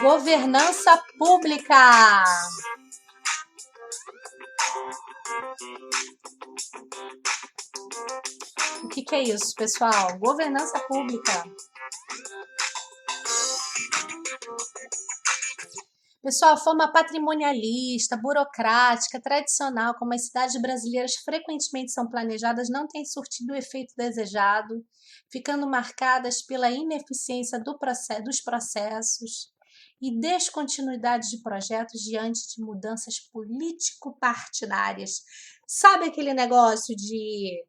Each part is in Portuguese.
Governança pública. O que é isso, pessoal? Governança pública. Pessoal, a forma patrimonialista, burocrática, tradicional, como as cidades brasileiras frequentemente são planejadas, não tem surtido o efeito desejado, ficando marcadas pela ineficiência dos processos e descontinuidade de projetos diante de mudanças político-partidárias. Sabe aquele negócio de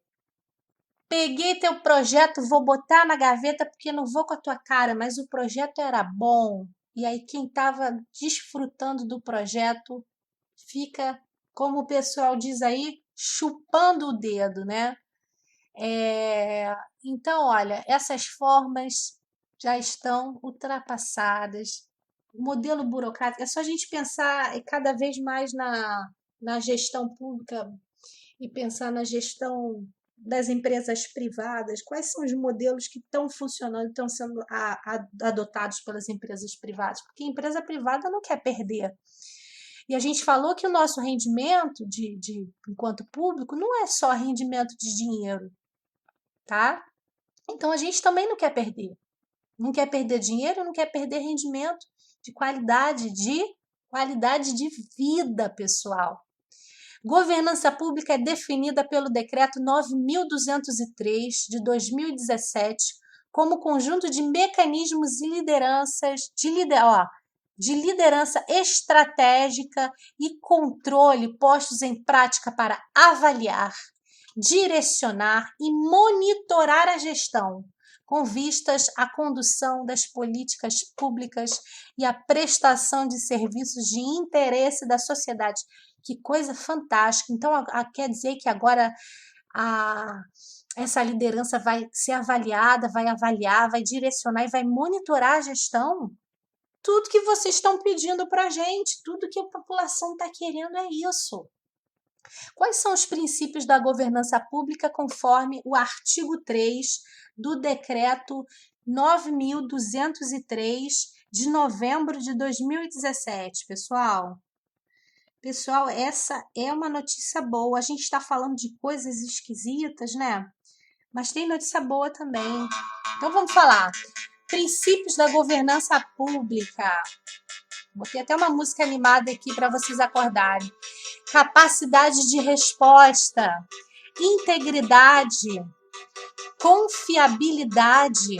peguei teu projeto, vou botar na gaveta porque não vou com a tua cara, mas o projeto era bom. E aí quem estava desfrutando do projeto fica, como o pessoal diz aí, chupando o dedo, né? Então, olha, essas formas já estão ultrapassadas. O modelo burocrático, é só a gente pensar cada vez mais na gestão pública e pensar na gestão das empresas privadas, quais são os modelos que estão funcionando, estão sendo adotados pelas empresas privadas, porque a empresa privada não quer perder. E a gente falou que o nosso rendimento enquanto público não é só rendimento de dinheiro, tá? Então a gente também não quer perder. Não quer perder dinheiro, não quer perder rendimento de qualidade de vida, pessoal. Governança pública é definida pelo Decreto 9.203, de 2017, como conjunto de mecanismos e de liderança estratégica e controle postos em prática para avaliar, direcionar e monitorar a gestão, com vistas à condução das políticas públicas e à prestação de serviços de interesse da sociedade. Que coisa fantástica! Então, quer dizer que agora essa liderança vai ser avaliada, vai avaliar, vai direcionar e vai monitorar a gestão? Tudo que vocês estão pedindo para a gente, tudo que a população está querendo é isso. Quais são os princípios da governança pública conforme o artigo 3 do Decreto 9.203, de novembro de 2017, pessoal? Pessoal, essa é uma notícia boa. A gente está falando de coisas esquisitas, né? Mas tem notícia boa também. Então vamos falar. Princípios da governança pública. Botei até uma música animada aqui para vocês acordarem. Capacidade de resposta, integridade, confiabilidade,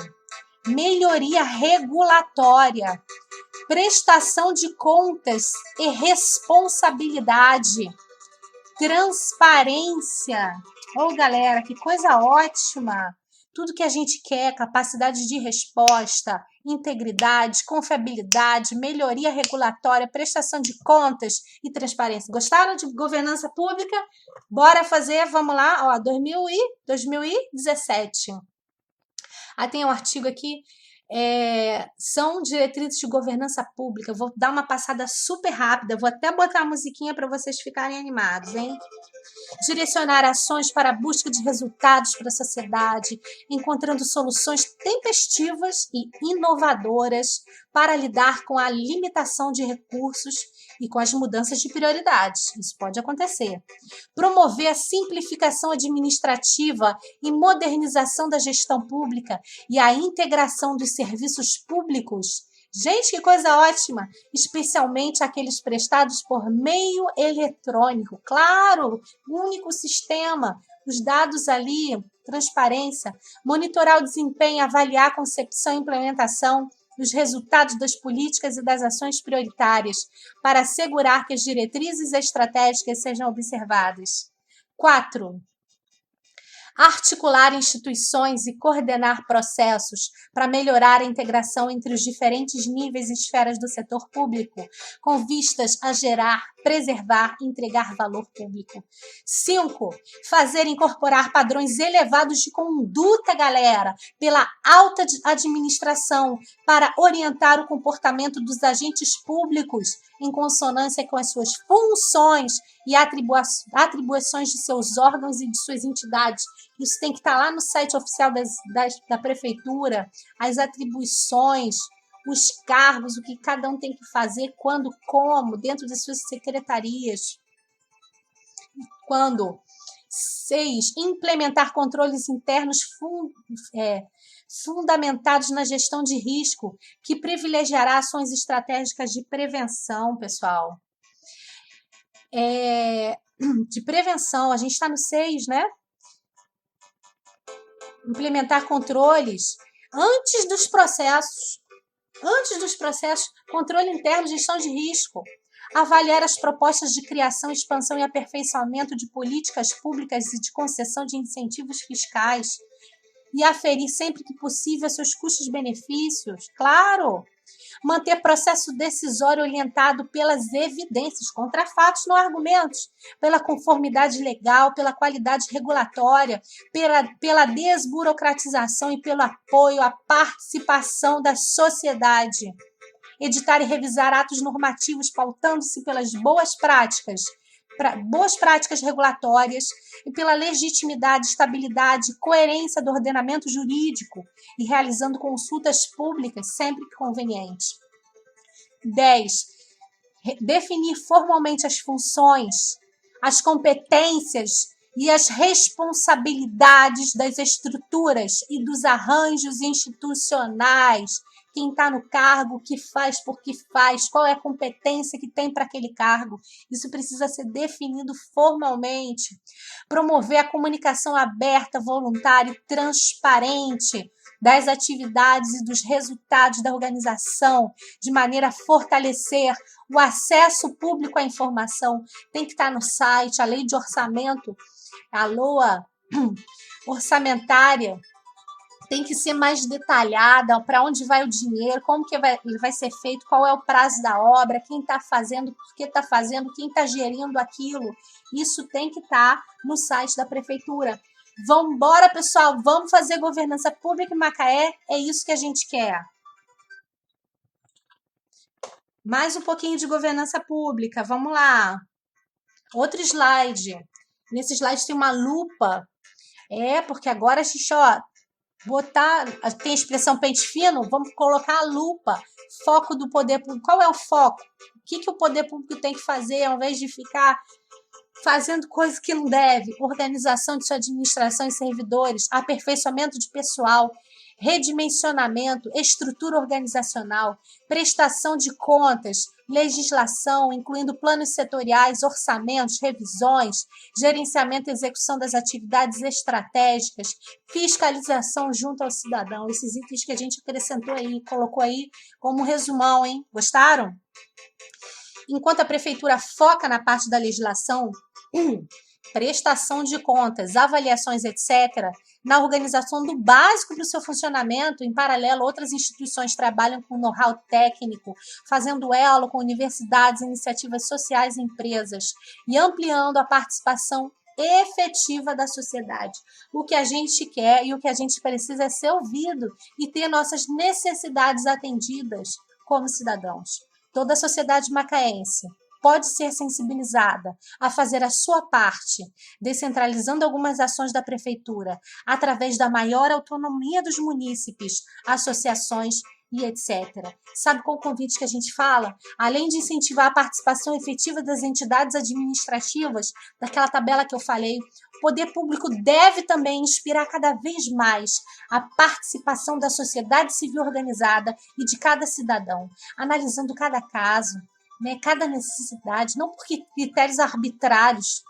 melhoria regulatória, prestação de contas e responsabilidade, transparência. Ô, galera, que coisa ótima! Tudo que a gente quer, capacidade de resposta, integridade, confiabilidade, melhoria regulatória, prestação de contas e transparência. Gostaram de governança pública? Bora fazer, vamos lá, ó, 2017. Tem um artigo aqui, são diretrizes de governança pública. Eu vou dar uma passada super rápida, vou até botar a musiquinha para vocês ficarem animados, hein? Direcionar ações para a busca de resultados para a sociedade, encontrando soluções tempestivas e inovadoras para lidar com a limitação de recursos e com as mudanças de prioridades. Isso pode acontecer. Promover a simplificação administrativa e modernização da gestão pública e a integração dos serviços públicos. Gente, que coisa ótima! Especialmente aqueles prestados por meio eletrônico. Claro, único sistema, os dados ali, transparência. Monitorar o desempenho, avaliar a concepção e implementação dos resultados das políticas e das ações prioritárias, para assegurar que as diretrizes estratégicas sejam observadas. 4. Articular instituições e coordenar processos para melhorar a integração entre os diferentes níveis e esferas do setor público, com vistas a gerar, preservar e entregar valor público. 5. Fazer incorporar padrões elevados de conduta, galera, pela alta administração, para orientar o comportamento dos agentes públicos em consonância com as suas funções e atribuições de seus órgãos e de suas entidades. Isso tem que estar lá no site oficial da prefeitura, as atribuições, os cargos, o que cada um tem que fazer, quando, como, dentro de suas secretarias. Quando 6, implementar controles internos fundamentados na gestão de risco, que privilegiará ações estratégicas de prevenção, pessoal. De prevenção, a gente está no 6, né? Implementar controles antes dos processos, controle interno, gestão de risco. Avaliar as propostas de criação, expansão e aperfeiçoamento de políticas públicas e de concessão de incentivos fiscais. E aferir sempre que possível seus custos-benefícios. Claro! Manter processo decisório orientado pelas evidências, contra fatos, não argumentos, pela conformidade legal, pela qualidade regulatória, pela desburocratização e pelo apoio à participação da sociedade. Editar e revisar atos normativos pautando-se pelas boas práticas regulatórias e pela legitimidade, estabilidade, coerência do ordenamento jurídico e realizando consultas públicas sempre que conveniente. 10. Definir formalmente as funções, as competências e as responsabilidades das estruturas e dos arranjos institucionais. Quem está no cargo, o que faz, por que faz, qual é a competência que tem para aquele cargo. Isso precisa ser definido formalmente. Promover a comunicação aberta, voluntária e transparente das atividades e dos resultados da organização, de maneira a fortalecer o acesso público à informação. Tem que estar no site, a lei de orçamento, a LOA orçamentária, tem que ser mais detalhada, para onde vai o dinheiro, como que vai ser feito, qual é o prazo da obra, quem está fazendo, por que está fazendo, quem está gerindo aquilo. Isso tem que estar no site da prefeitura. Vamos embora, pessoal, vamos fazer governança pública em Macaé, é isso que a gente quer. Mais um pouquinho de governança pública, vamos lá. Outro slide. Nesse slide tem uma lupa, porque agora a gente, tem a expressão pente fino, vamos colocar a lupa, foco do poder público. Qual é o foco? O que o poder público tem que fazer ao invés de ficar fazendo coisas que não deve? Organização de sua administração e servidores, aperfeiçoamento de pessoal, redimensionamento, estrutura organizacional, prestação de contas, legislação, incluindo planos setoriais, orçamentos, revisões, gerenciamento e execução das atividades estratégicas, fiscalização junto ao cidadão. Esses itens que a gente acrescentou aí, colocou aí como resumão, hein? Gostaram? Enquanto a prefeitura foca na parte da legislação, prestação de contas, avaliações, etc., na organização do básico para o seu funcionamento, em paralelo, outras instituições trabalham com know-how técnico, fazendo elo com universidades, iniciativas sociais e empresas, e ampliando a participação efetiva da sociedade. O que a gente quer e o que a gente precisa é ser ouvido e ter nossas necessidades atendidas como cidadãos. Toda a sociedade macaense pode ser sensibilizada a fazer a sua parte, descentralizando algumas ações da prefeitura, através da maior autonomia dos munícipes, associações e etc. Sabe qual o convite que a gente fala? Além de incentivar a participação efetiva das entidades administrativas, daquela tabela que eu falei, o poder público deve também inspirar cada vez mais a participação da sociedade civil organizada e de cada cidadão, analisando cada caso, cada necessidade, não por critérios arbitrários,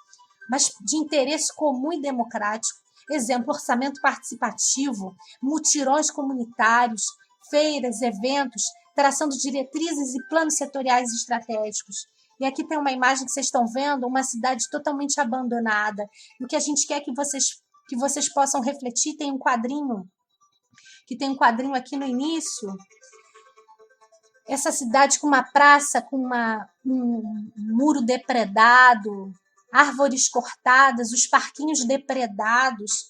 mas de interesse comum e democrático. Exemplo, orçamento participativo, mutirões comunitários, feiras, eventos, traçando diretrizes e planos setoriais estratégicos. E aqui tem uma imagem que vocês estão vendo, uma cidade totalmente abandonada. E o que a gente quer que vocês possam refletir, tem um quadrinho aqui no início. Essa cidade com uma praça, com um muro depredado, árvores cortadas, os parquinhos depredados.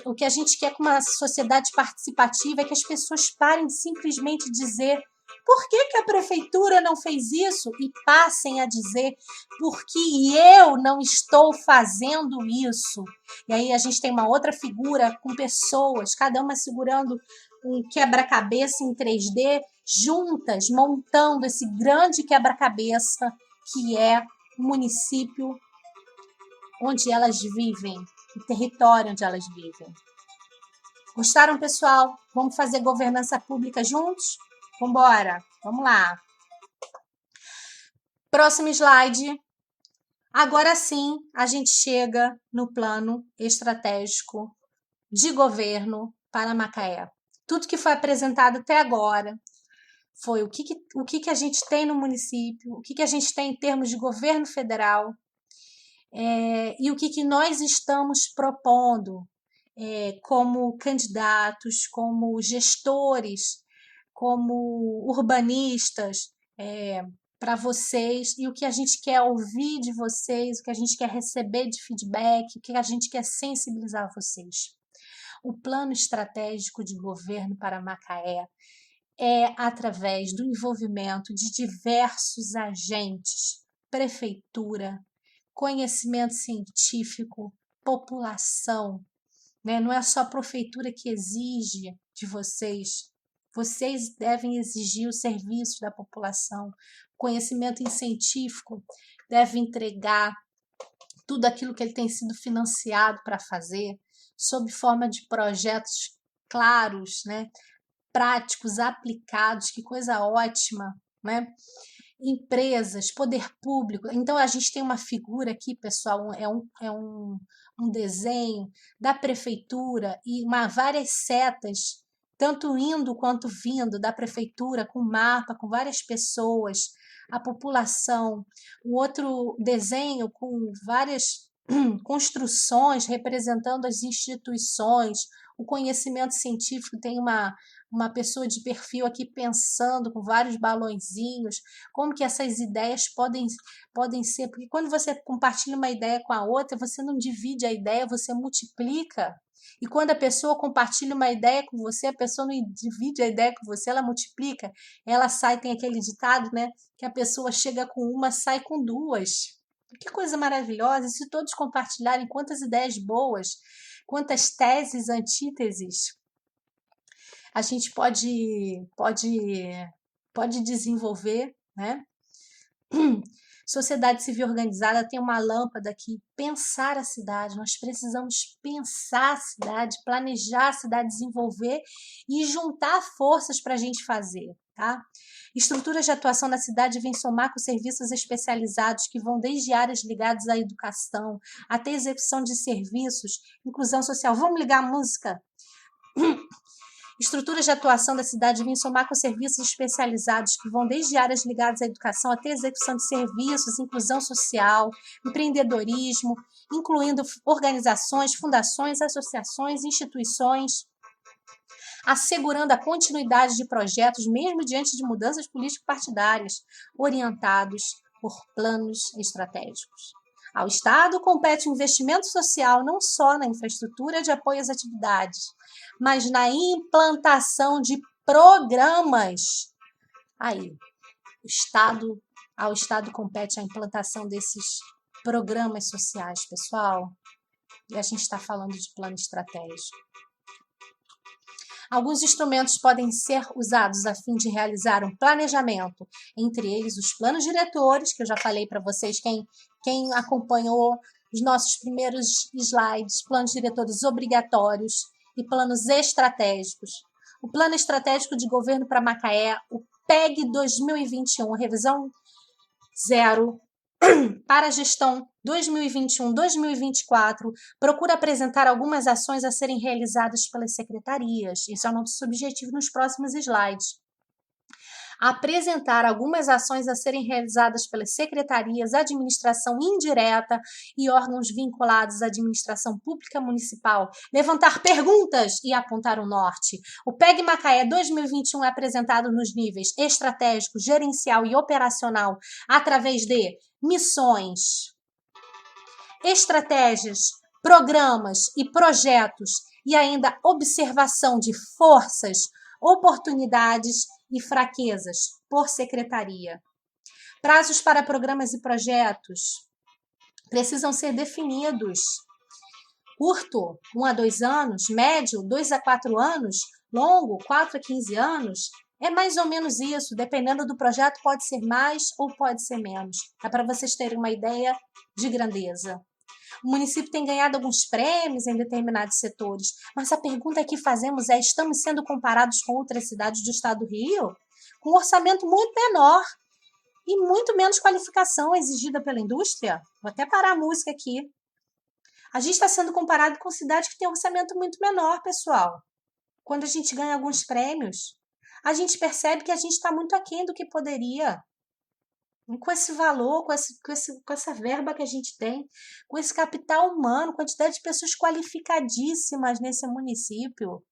O que a gente quer com uma sociedade participativa é que as pessoas parem de simplesmente dizer por que a prefeitura não fez isso e passem a dizer porque eu não estou fazendo isso. E aí a gente tem uma outra figura com pessoas, cada uma segurando um quebra-cabeça em 3D, juntas, montando esse grande quebra-cabeça que é o município onde elas vivem, o território onde elas vivem. Gostaram, pessoal? Vamos fazer governança pública juntos? Vamos embora, vamos lá. Próximo slide. Agora sim, a gente chega no plano estratégico de governo para Macaé. Tudo que foi apresentado até agora foi o que a gente tem no município, o que a gente tem em termos de governo federal, e o que nós estamos propondo como candidatos, como gestores, como urbanistas, para vocês, e o que a gente quer ouvir de vocês, o que a gente quer receber de feedback, o que a gente quer sensibilizar vocês. O plano estratégico de governo para Macaé é através do envolvimento de diversos agentes, prefeitura, conhecimento científico, população, né? Não é só a prefeitura que exige de vocês. Vocês devem exigir os serviços da população. O conhecimento científico deve entregar tudo aquilo que ele tem sido financiado para fazer, sob forma de projetos claros, né? Práticos, aplicados, que coisa ótima, né? Empresas, poder público. Então, a gente tem uma figura aqui, pessoal, um desenho da prefeitura e várias setas, tanto indo quanto vindo da prefeitura, com mapa, com várias pessoas, a população. Um outro desenho com várias construções representando as instituições, o conhecimento científico. Tem uma pessoa de perfil aqui pensando com vários balõezinhos, como que essas ideias podem ser, porque quando você compartilha uma ideia com a outra, você não divide a ideia, você multiplica. E quando a pessoa compartilha uma ideia com você, a pessoa não divide a ideia com você, ela multiplica, ela sai, tem aquele ditado, né, que a pessoa chega com uma, sai com duas. Que coisa maravilhosa, se todos compartilharem quantas ideias boas, quantas teses, antíteses a gente pode desenvolver, né? Sociedade civil organizada tem uma lâmpada aqui, pensar a cidade. Nós precisamos pensar a cidade, planejar a cidade, desenvolver e juntar forças para a gente fazer, tá? Estruturas de atuação na cidade vêm somar com serviços especializados que vão desde áreas ligadas à educação até execução de serviços, inclusão social. Vamos ligar a música? Estruturas de atuação da cidade vêm somar com serviços especializados que vão desde áreas ligadas à educação até execução de serviços, inclusão social, empreendedorismo, incluindo organizações, fundações, associações, instituições, assegurando a continuidade de projetos mesmo diante de mudanças político-partidárias, orientados por planos estratégicos. Ao Estado compete o investimento social não só na infraestrutura de apoio às atividades, mas na implantação de programas. Aí, ao Estado compete a implantação desses programas sociais, pessoal. E a gente está falando de plano estratégico. Alguns instrumentos podem ser usados a fim de realizar um planejamento, entre eles os planos diretores, que eu já falei para vocês, quem acompanhou os nossos primeiros slides, planos diretores obrigatórios e planos estratégicos. O Plano Estratégico de Governo para Macaé, o PEG 2021, revisão 0, para a gestão 2021-2024, procura apresentar algumas ações a serem realizadas pelas secretarias. Isso é o nosso objetivo nos próximos slides. Apresentar algumas ações a serem realizadas pelas secretarias, administração indireta e órgãos vinculados à administração pública municipal, levantar perguntas e apontar o norte. O PEG Macaé 2021 é apresentado nos níveis estratégico, gerencial e operacional através de missões, estratégias, programas e projetos e ainda observação de forças, oportunidades e fraquezas por secretaria. Prazos para programas e projetos precisam ser definidos. Curto, 1 a 2 anos, médio, 2 a 4 anos, longo, 4 a 15 anos, é mais ou menos isso. Dependendo do projeto, pode ser mais ou pode ser menos. É para vocês terem uma ideia de grandeza. O município tem ganhado alguns prêmios em determinados setores, mas a pergunta que fazemos é: estamos sendo comparados com outras cidades do estado do Rio? Com um orçamento muito menor e muito menos qualificação exigida pela indústria? Vou até parar a música aqui. A gente está sendo comparado com cidades que têm um orçamento muito menor, pessoal. Quando a gente ganha alguns prêmios, a gente percebe que a gente está muito aquém do que poderia. E com esse valor, com essa verba que a gente tem, com esse capital humano, quantidade de pessoas qualificadíssimas nesse município.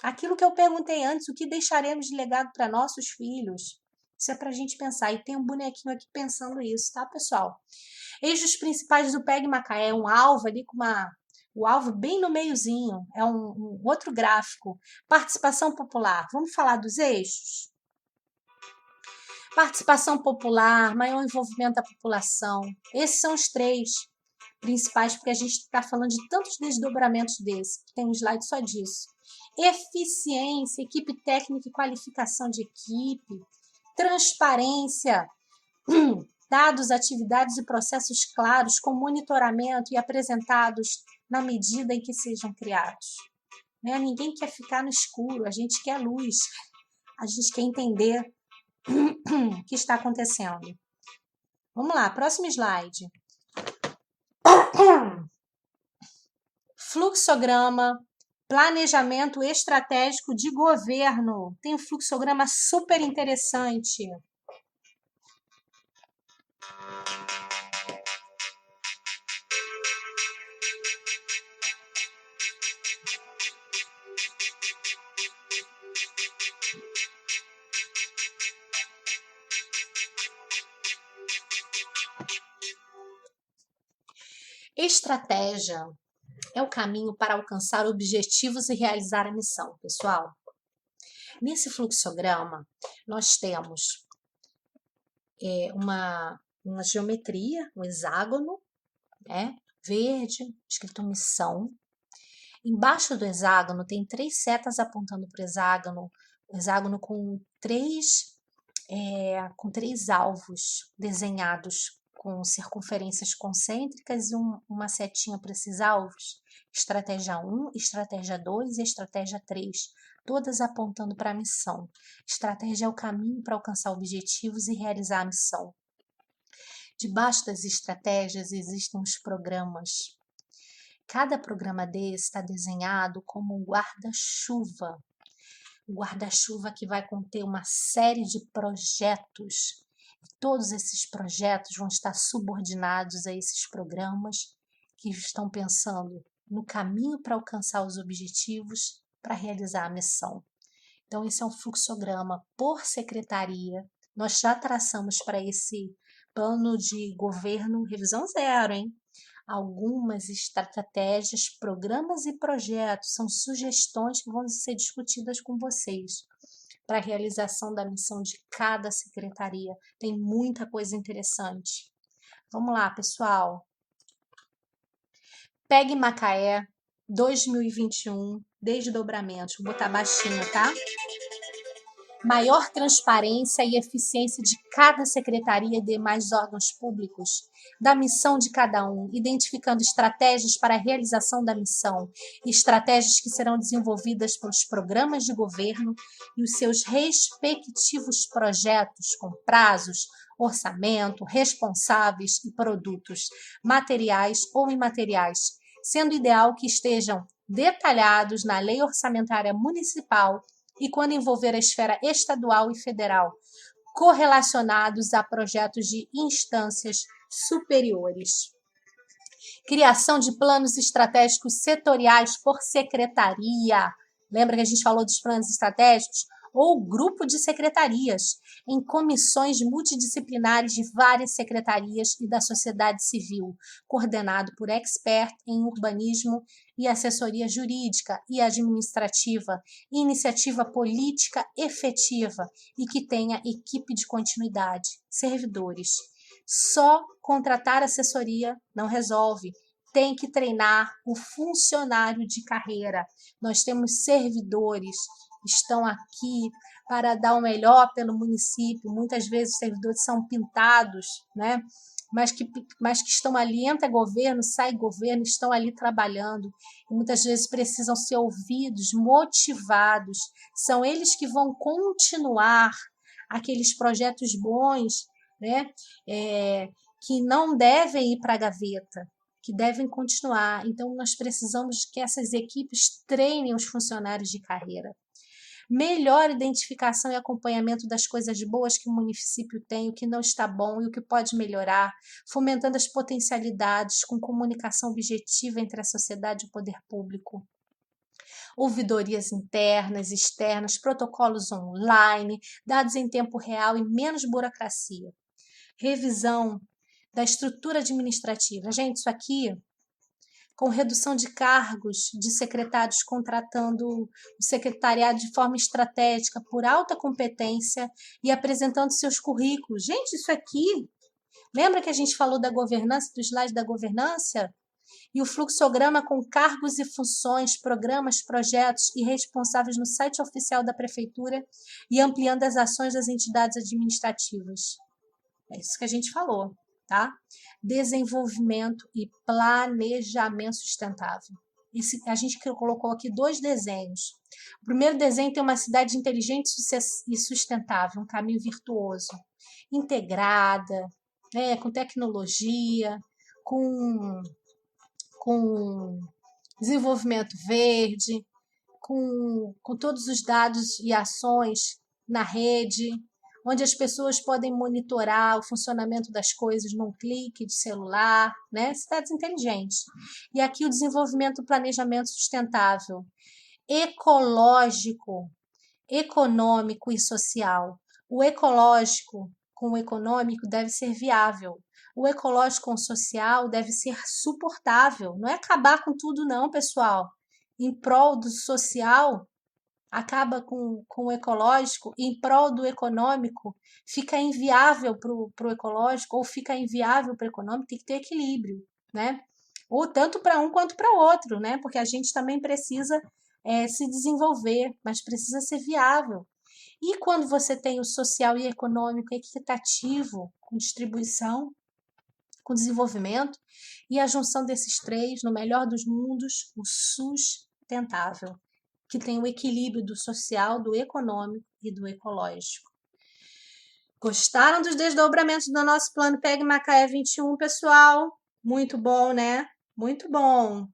Aquilo que eu perguntei antes, o que deixaremos de legado para nossos filhos? Isso é para a gente pensar. E tem um bonequinho aqui pensando isso, tá, pessoal? Eixos principais do PEG Macaé, um alvo ali com o alvo bem no meiozinho, é um outro gráfico. Participação popular, vamos falar dos eixos? Participação popular, maior envolvimento da população. Esses são os 3 principais, porque a gente está falando de tantos desdobramentos desse. Tem um slide só disso. Eficiência, equipe técnica e qualificação de equipe. Transparência, dados, atividades e processos claros com monitoramento e apresentados na medida em que sejam criados. Né? Ninguém quer ficar no escuro, a gente quer luz, a gente quer entender o que está acontecendo. Vamos lá, próximo slide. Fluxograma, planejamento estratégico de governo. Tem um fluxograma super interessante. Estratégia é o caminho para alcançar objetivos e realizar a missão, pessoal. Nesse fluxograma, nós temos uma geometria, um hexágono, né, verde, escrito missão. Embaixo do hexágono tem 3 setas apontando para o hexágono com três alvos desenhados com circunferências concêntricas e uma setinha para esses alvos. Estratégia 1, estratégia 2 e estratégia 3, todas apontando para a missão. Estratégia é o caminho para alcançar objetivos e realizar a missão. Debaixo das estratégias existem os programas. Cada programa desse está desenhado como um guarda-chuva. Um guarda-chuva que vai conter uma série de projetos. E todos esses projetos vão estar subordinados a esses programas que estão pensando no caminho para alcançar os objetivos para realizar a missão. Então, esse é um fluxograma por secretaria. Nós já traçamos para esse plano de governo revisão 0, hein? Algumas estratégias, programas e projetos são sugestões que vão ser discutidas com vocês para a realização da missão de cada secretaria. Tem muita coisa interessante. Vamos lá, pessoal. PEG Macaé 2021, desdobramentos. Vou botar baixinho, tá? Maior transparência e eficiência de cada secretaria e demais órgãos públicos, da missão de cada um, identificando estratégias para a realização da missão, estratégias que serão desenvolvidas pelos programas de governo e os seus respectivos projetos com prazos, orçamento, responsáveis e produtos, materiais ou imateriais, sendo ideal que estejam detalhados na Lei Orçamentária Municipal e quando envolver a esfera estadual e federal, correlacionados a projetos de instâncias superiores. Criação de planos estratégicos setoriais por secretaria. Lembra que a gente falou dos planos estratégicos? Ou grupo de secretarias, em comissões multidisciplinares de várias secretarias e da sociedade civil, coordenado por expert em urbanismo e assessoria jurídica e administrativa, iniciativa política efetiva e que tenha equipe de continuidade, servidores. Só contratar assessoria não resolve. tem que treinar o funcionário de carreira. Nós temos servidores que estão aqui para dar o melhor pelo município. Muitas vezes os servidores são pintados, né? Mas que estão ali, entra governo, sai governo, estão ali trabalhando. E muitas vezes precisam ser ouvidos, motivados. São eles que vão continuar aqueles projetos bons, né? Que não devem ir para a gaveta, que devem continuar. Então, nós precisamos que essas equipes treinem os funcionários de carreira. Melhor identificação e acompanhamento das coisas boas que o município tem, o que não está bom e o que pode melhorar, fomentando as potencialidades com comunicação objetiva entre a sociedade e o poder público. Ouvidorias internas, externas, protocolos online, dados em tempo real e menos burocracia. Revisão da estrutura administrativa. Gente, isso aqui, com redução de cargos de secretários contratando o secretariado de forma estratégica por alta competência e apresentando seus currículos. Gente, isso aqui, lembra que a gente falou da governança, do slide da governança? E o fluxograma com cargos e funções, programas, projetos e responsáveis no site oficial da prefeitura e ampliando as ações das entidades administrativas. É isso que a gente falou, tá? Desenvolvimento e planejamento sustentável. A gente colocou aqui 2 desenhos. O primeiro desenho tem uma cidade inteligente e sustentável, um caminho virtuoso, integrada, né, com tecnologia, com desenvolvimento verde, com todos os dados e ações na rede, onde as pessoas podem monitorar o funcionamento das coisas num clique de celular, né? Cidades inteligentes. E aqui o desenvolvimento do planejamento sustentável, ecológico, econômico e social. O ecológico com o econômico deve ser viável. O ecológico com o social deve ser suportável. Não é acabar com tudo não, pessoal. Em prol do social, acaba com o ecológico, em prol do econômico, fica inviável para o ecológico ou fica inviável para o econômico, tem que ter equilíbrio, né? Ou tanto para um quanto para o outro, né? Porque a gente também precisa se desenvolver, mas precisa ser viável. E quando você tem o social e econômico equitativo, com distribuição, com desenvolvimento, e a junção desses 3, no melhor dos mundos, o sustentável, que tem o equilíbrio do social, do econômico e do ecológico. Gostaram dos desdobramentos do nosso plano PEG Macaé 21, pessoal? Muito bom, né? Muito bom!